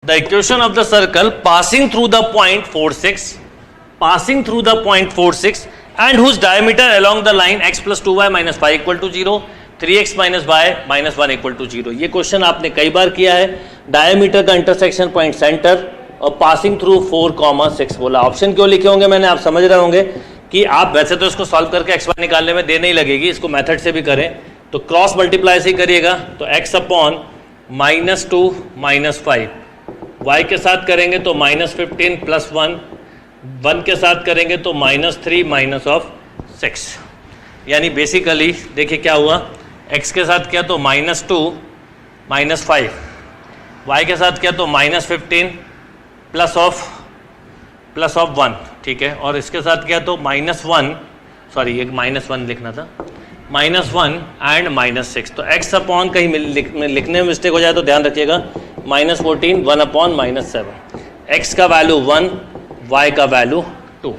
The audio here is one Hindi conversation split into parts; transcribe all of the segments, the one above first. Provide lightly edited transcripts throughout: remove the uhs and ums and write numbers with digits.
The equation of the circle passing through the point 46 and whose diameter along the line x plus 2y minus 5 equal to 0, 3x minus y minus 1 equal to 0. ये क्वेश्चन आपने कई बार किया है. डायमीटर का इंटरसेक्शन पॉइंट सेंटर और पासिंग थ्रू 4,6 बोला. ऑप्शन क्यों लिखे होंगे मैंने, आप समझ रहे होंगे कि आप वैसे तो इसको सॉल्व करके एक्स वाई निकालने में देर नहीं लगेगी, इसको मेथड से भी करें तो क्रॉस मल्टीप्लाई से ही करिएगा. तो x अपॉन -2 -5, y के साथ करेंगे तो -15 + 1 के साथ करेंगे तो -3 -6. यानी बेसिकली देखिए क्या हुआ, x के साथ किया तो -2 -5, y के साथ किया तो -15 प्लस ऑफ 1, ठीक है, और इसके साथ किया तो -1, सॉरी ये -1 लिखना था, -1 एंड -6. तो x अपॉन कहीं लिखने में मिस्टेक हो जाए तो ध्यान रखिएगा, -14 1 अपॉन -7. x का वैल्यू 1, y का वैल्यू 2,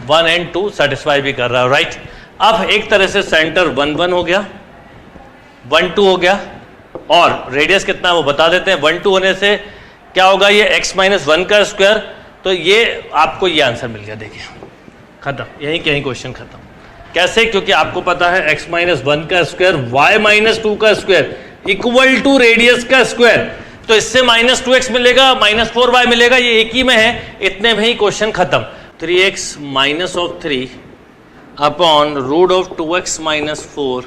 1 एंड 2 सेटिस्फाई भी कर रहा है, राइट. अब एक तरह से सेंटर 1 1 हो गया, 1 2 हो गया, और रेडियस कितना है वो बता देते हैं. 1 2 होने से क्या होगा, ये x - 1 का स्क्वायर, तो ये आपको ये आंसर मिल गया. देखिए खत्म, यहीं कहीं क्वेश्चन खत्म. कैसे, क्योंकि आपको पता है x - 1 का स्क्वायर y - 2 का स्क्वायर इक्वल टू रेडियस का स्क्वायर. तो इससे -2x मिलेगा, -4y मिलेगा, ये एक ही में है, इतने में ही क्वेश्चन खत्म. 3x - 3 upon √2x - 4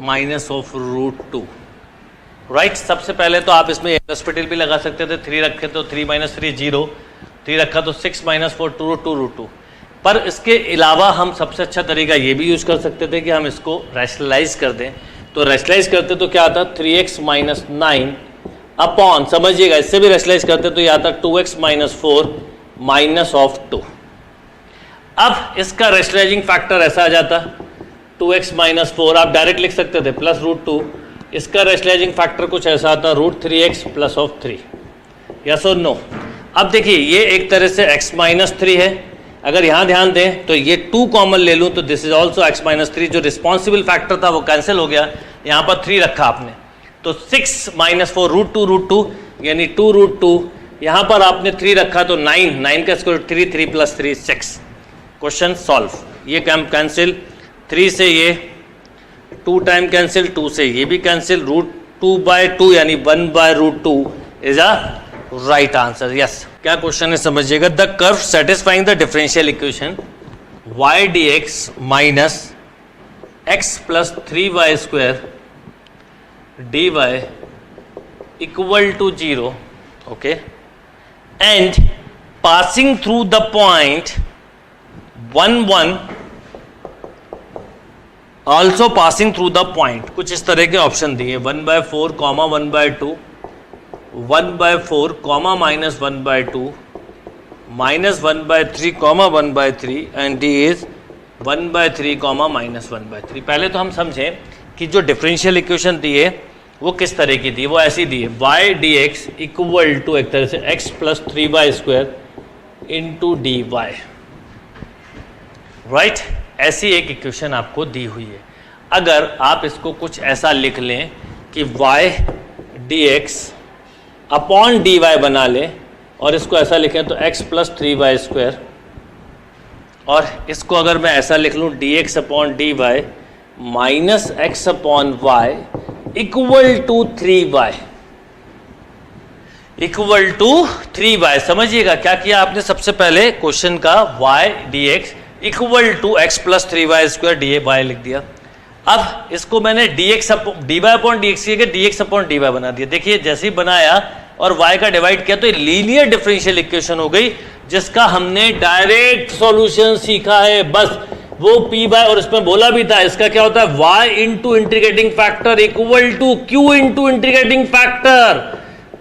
-√2, right. सबसे पहले तो आप इसमें हॉस्पिटल भी लगा सकते थे. 3 रखे तो 3 - 3 0, 3 रखा तो 6 - 4 √2. पर इसके अलावा हम सबसे अच्छा तरीका ये भी यूज़ कर सकते थे कि हम इसको रैशनलाइज कर दें. तो रैशनलाइज करते तो क्या आता, 3x - 9 अपॉन, समझिएगा इससे भी रैशनलाइज करते तो ये आता 2x - 4 -2. अब इसका रैशनलाइजिंग फैक्टर ऐसा आ जाता, 2x - 4 आप डायरेक्ट लिख सकते थे +√2. इसका रैशनलाइजिंग फैक्टर कुछ ऐसा आता, √3x + 3. यस और नो. अब देखिए ये एक तरह से x - 3 है. अगर यहाँ ध्यान दें तो ये 2 कॉमन ले लूँ तो दिस इज ऑल्सो x - 3. जो रिस्पॉन्सिबल फैक्टर था वो कैंसिल हो गया, यहाँ पर 3 रखा आपने, तो 6 - 4 √2 यानी 2√2. यहाँ पर आपने 3 रखा तो 9 का स्क्वायर 3 + 3 6. Question solve. ये कैंसिल, 3 से ये 2 टाइम कैंसिल, 2 से ये भी कैंसिल, √2/2 यानी 1/√2 is a right answer. Yes. क्या क्वेश्चन है समझिएगा. The curve satisfying the differential equation y dx - x + 3y² dy equal to 0, okay, and passing through the point 1 1, also passing through the point. कुछ इस तरह के ऑप्शन दिए, 1/4, 1/2, 1/4, -1/2, -1/3, 1/3, and d is 1/3, -1/3. पहले तो हम समझें कि जो डिफरेंशियल इक्वेशन दी है वो किस तरह की थी. वो ऐसी दी है, y dx इक्वल टू एक तरह से x + 3y² into dy, right. ऐसी एक इक्वेशन आपको दी हुई है. अगर आप इसको कुछ ऐसा लिख लें कि y dx अपॉन dy बना लें और इसको ऐसा लिखें तो x + 3y², और इसको अगर मैं ऐसा लिख लूँ dx upon dy -x upon y equal to 3y. समझिएगा क्या किया आपने. सबसे पहले क्वेश्चन का y dx equal to x + 3y² dy लिख दिया. अब इसको मैंने dy अपॉन dx की जगह dx अपॉन dy बना दिया. देखिए जैसे ही बनाया और y का डिवाइड किया तो ये लीनियर डिफरेंशियल इक्वेशन हो गई, जिसका हमने डायरेक्ट सॉल्यूशन सीखा है. बस वो p/, और इसमें बोला भी था इसका क्या होता है, y into integrating factor equal to q into integrating factor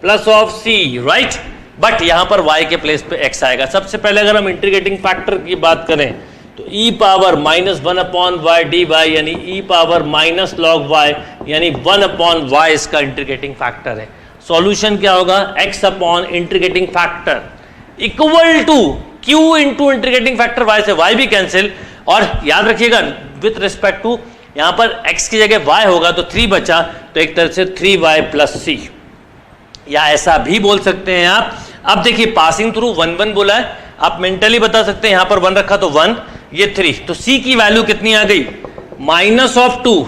plus of c, right. But यहां पर y के प्लेस पे x आएगा. सबसे पहले अगर हम इंटीग्रेटिंग फैक्टर की बात करें तो e power -1 upon y dy यानी e पावर -log y यानी 1 अपॉन y इसका इंटीग्रेटिंग फैक्टर है. सॉल्यूशन क्या होगा, x upon integrating factor equal to q into integrating factor y से y भी कैंसिल. और याद रखिएगा विथ रिस्पेक्ट टू यहां पर x की जगह y होगा तो 3 बचा, तो एक तरह से 3y + c. या ऐसा भी बोल सकते हैं आप। अब देखिए पासिंग थ्रू 1 1 बोला है, आप मेंटली बता सकते हैं, यहां पर 1 रखा तो 1, ये 3, तो C की वैल्यू कितनी आ गई, -2।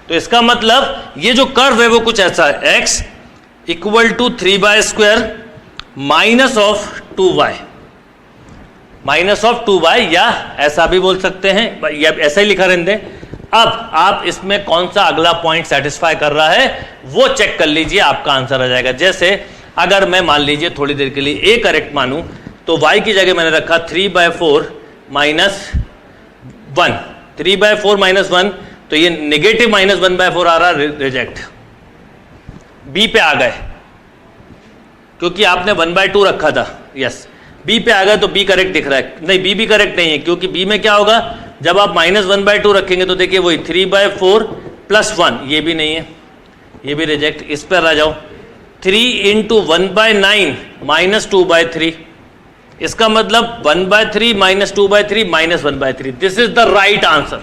तो इसका मतलब ये जो कर्व है वो कुछ ऐसा है, x = 3y² -2y, -2y, या ऐसा भी बोल सकते हैं, या ऐसा ही लिखा रहने दें। अब आप इसमें कौन सा अगला पॉइंट सेटिस्फाई कर रहा है वो चेक कर लीजिए, आपका आंसर आ जाएगा। जैसे अगर मैं मान लीजिए थोड़ी देर के लिए a करेक्ट मानूं, तो y की जगह मैंने रखा 3/4 -1, 3/4 -1, तो ये नेगेटिव -1/4 आ रहा, रिजेक्ट। b पे आ गए क्योंकि आपने 1/2 रखा था, यस, b पे आ गए तो b करेक्ट दिख रहा है, नहीं b भी करेक्ट नहीं है, क्योंकि b में क्या होगा, जब आप -1/2 रखेंगे तो देखिए वही 3/4 + 1, ये भी नहीं है, ये भी रिजेक्ट। इस पर आ जाओ, 3 × 1/9 -2/3, इसका मतलब 1/3 -2/3 -1/3, this is the right answer.